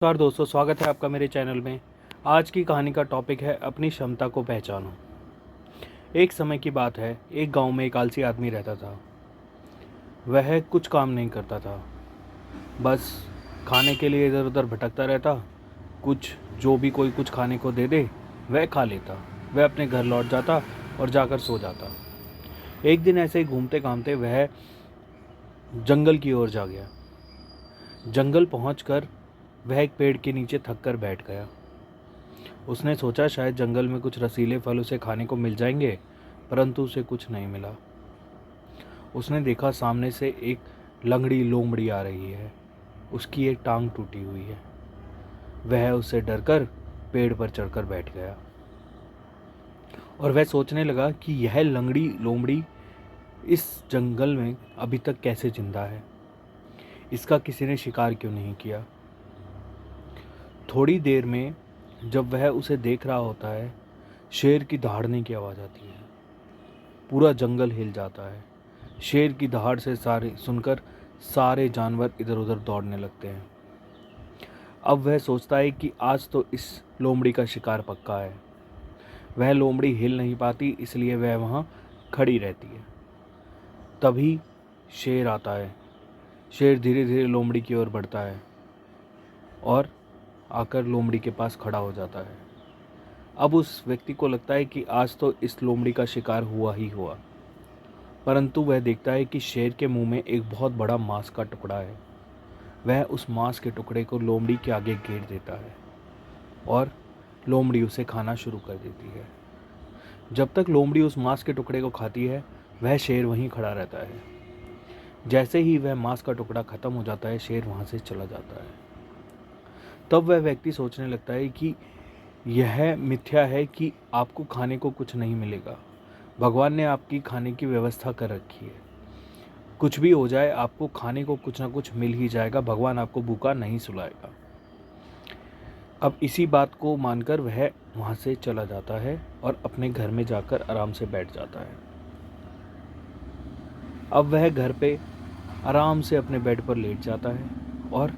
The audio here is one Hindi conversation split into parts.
नमस्कार दोस्तों, स्वागत है आपका मेरे चैनल में। आज की कहानी का टॉपिक है अपनी क्षमता को पहचानो। एक समय की बात है, एक गांव में एक आलसी आदमी रहता था। वह कुछ काम नहीं करता था, बस खाने के लिए इधर उधर भटकता रहता। कुछ जो भी कोई कुछ खाने को दे दे वह खा लेता। वह अपने घर लौट जाता और जाकर सो जाता। एक दिन ऐसे ही घूमते घामते वह जंगल की ओर जा गया। जंगल पहुंचकर वह एक पेड़ के नीचे थक कर बैठ गया। उसने सोचा शायद जंगल में कुछ रसीले फल उसे खाने को मिल जाएंगे, परंतु उसे कुछ नहीं मिला। उसने देखा सामने से एक लंगड़ी लोमड़ी आ रही है। उसकी एक टांग टूटी हुई है। वह उससे डरकर पेड़ पर चढ़कर बैठ गया और वह सोचने लगा कि यह लंगड़ी लोमड़ी इस जंगल में अभी तक कैसे जिंदा है। इसका किसी ने शिकार क्यों नहीं किया। थोड़ी देर में जब वह उसे देख रहा होता है, शेर की दहाड़ने की आवाज़ आती है। पूरा जंगल हिल जाता है। शेर की दहाड़ से सुनकर सारे जानवर इधर उधर दौड़ने लगते हैं। अब वह सोचता है कि आज तो इस लोमड़ी का शिकार पक्का है। वह लोमड़ी हिल नहीं पाती, इसलिए वह वहाँ खड़ी रहती है। तभी शेर आता है। शेर धीरे धीरे लोमड़ी की ओर बढ़ता है और आकर लोमड़ी के पास खड़ा हो जाता है। अब उस व्यक्ति को लगता है कि आज तो इस लोमड़ी का शिकार हुआ ही हुआ, परंतु वह देखता है कि शेर के मुंह में एक बहुत बड़ा मांस का टुकड़ा है। वह उस मांस के टुकड़े को लोमड़ी के आगे घेर देता है और लोमड़ी उसे खाना शुरू कर देती है। जब तक लोमड़ी उस मांस के टुकड़े को खाती है, वह शेर वहीं खड़ा रहता है। जैसे ही वह मांस का टुकड़ा खत्म हो जाता है, शेर वहाँ से चला जाता है। तब वह व्यक्ति सोचने लगता है कि यह मिथ्या है कि आपको खाने को कुछ नहीं मिलेगा। भगवान ने आपकी खाने की व्यवस्था कर रखी है। कुछ भी हो जाए, आपको खाने को कुछ ना कुछ मिल ही जाएगा। भगवान आपको भूखा नहीं सुलाएगा। अब इसी बात को मानकर वह वहाँ से चला जाता है और अपने घर में जाकर आराम से बैठ जाता है। अब वह घर पे आराम से अपने बेड पर लेट जाता है और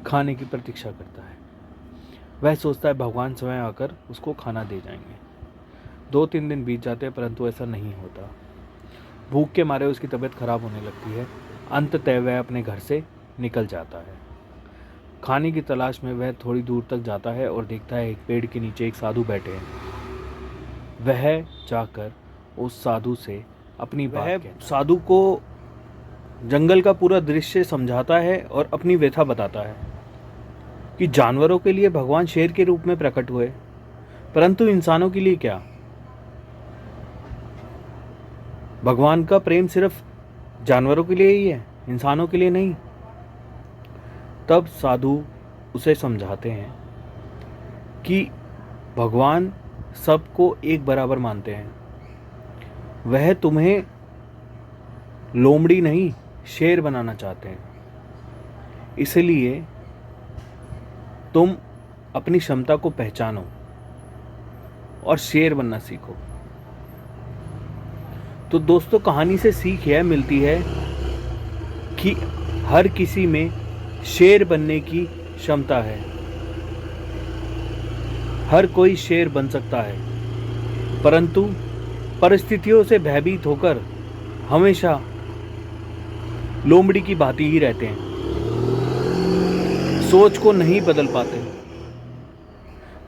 खाने की प्रतीक्षा करता है। वह सोचता है भगवान स्वयं आकर उसको खाना दे जाएंगे। 2-3 दिन बीत जाते हैं, परंतु ऐसा नहीं होता। भूख के मारे उसकी तबीयत खराब होने लगती है। अंततः वह अपने घर से निकल जाता है। खाने की तलाश में वह थोड़ी दूर तक जाता है और देखता है एक पेड़ के नीचे एक साधु बैठे हैं। वह जाकर उस साधु से अपनी बात कहता है। साधु को जंगल का पूरा दृश्य समझाता है और अपनी व्यथा बताता है कि जानवरों के लिए भगवान शेर के रूप में प्रकट हुए, परंतु इंसानों के लिए क्या। भगवान का प्रेम सिर्फ जानवरों के लिए ही है, इंसानों के लिए नहीं। तब साधु उसे समझाते हैं कि भगवान सबको एक बराबर मानते हैं। वह तुम्हें लोमड़ी नहीं, शेर बनाना चाहते हैं। इसलिए तुम अपनी क्षमता को पहचानो और शेर बनना सीखो। तो दोस्तों, कहानी से सीख यह मिलती है कि हर किसी में शेर बनने की क्षमता है। हर कोई शेर बन सकता है, परंतु परिस्थितियों से भयभीत होकर हमेशा लोमड़ी की भांति ही रहते हैं। सोच को नहीं बदल पाते।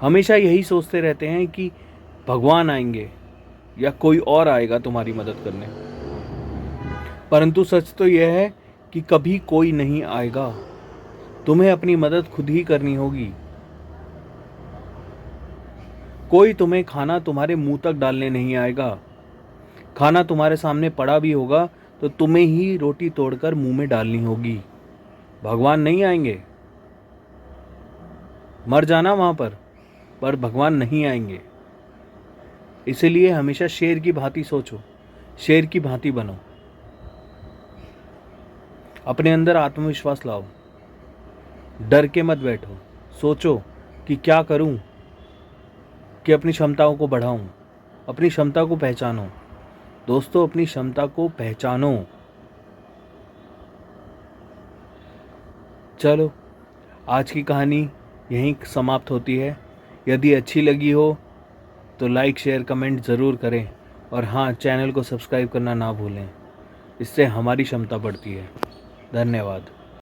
हमेशा यही सोचते रहते हैं कि भगवान आएंगे या कोई और आएगा तुम्हारी मदद करने, परंतु सच तो यह है कि कभी कोई नहीं आएगा। तुम्हें अपनी मदद खुद ही करनी होगी। कोई तुम्हें खाना तुम्हारे मुंह तक डालने नहीं आएगा। खाना तुम्हारे सामने पड़ा भी होगा तो तुम्हें ही रोटी तोड़कर मुंह में डालनी होगी। भगवान नहीं आएंगे। मर जाना वहां पर भगवान नहीं आएंगे। इसलिए हमेशा शेर की भांति सोचो, शेर की भांति बनो। अपने अंदर आत्मविश्वास लाओ। डर के मत बैठो। सोचो कि क्या करूं कि अपनी क्षमताओं को बढ़ाऊं। अपनी क्षमता को पहचानो। दोस्तों, अपनी क्षमता को पहचानो। चलो, आज की कहानी यहीं समाप्त होती है। यदि अच्छी लगी हो तो लाइक शेयर कमेंट ज़रूर करें और हाँ, चैनल को सब्सक्राइब करना ना भूलें। इससे हमारी क्षमता बढ़ती है। धन्यवाद।